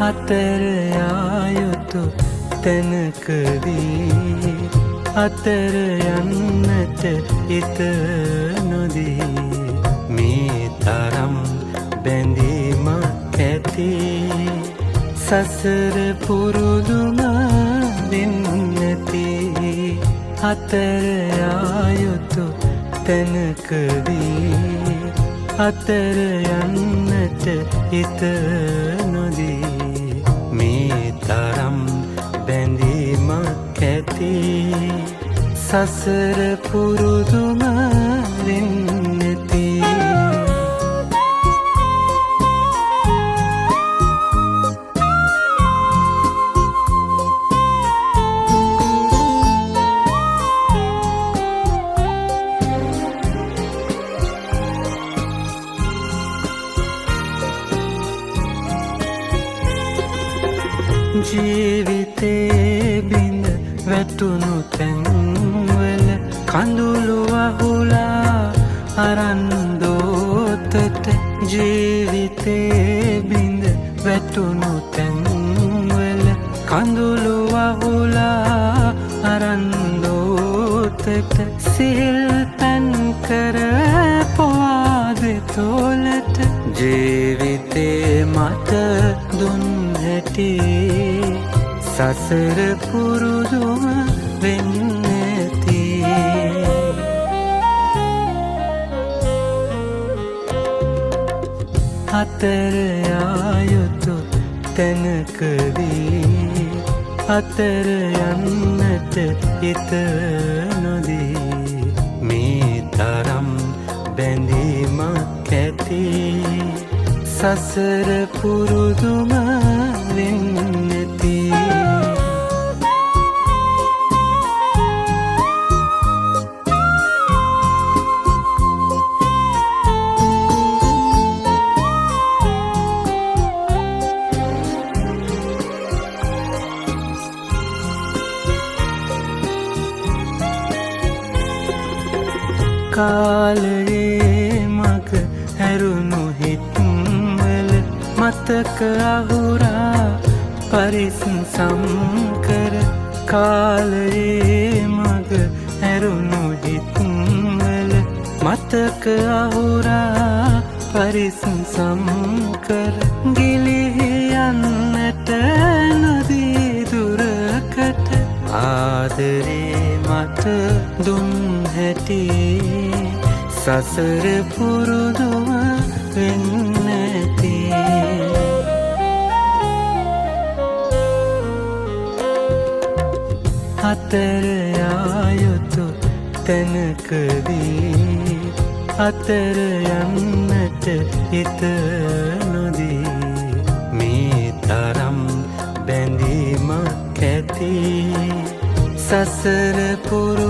අතර යායුතු තැනකදී අතර යන්නට හිත නොදී මේ තරම් බැඳීම ඇති සසර පුරුදුම වෙන්නති අතර යායුතු තැනකදී අතර යන්නට හිත නොදී මේ තරම් බැඳීම ඇති සසර පුරුදුම වෙන්නති ජීවිතේ බිඳ වැටුණු තැන්වල කඳුළු වහුලා අරන් දෝතට ජීවිතේ බිඳ වැටුණු තැන්වල කඳුළු වහුලා අරන් දෝතට සිල් පැන් කර පවාද තෝලට ජීවිතේ මට දුන් හැටි සසර පුරුදුම වෙන්නති අතර යායුතු තැනකදී අතර යන්නට හිත නොදී මේ තරම් බැඳීම ඇති සසර පුරුදුම වෙන්නති කාලයේ මග හැරුණු හිත්වල මතක අහුරා පරිස්සම් කර කාලයේ මග හැරුණු හිත්වල මතක අහුරා පරිස්සම් කර ගිලිහි යන්නට නොදී දුරකට ආදරේ මට දුන් හැටි සසර පුරුදුම වෙන්නති අතර යායුතු තැනකදී අතර යන්නට හිත නොදී මේ තරම් බැඳීම ඇති සසර පුරුදුම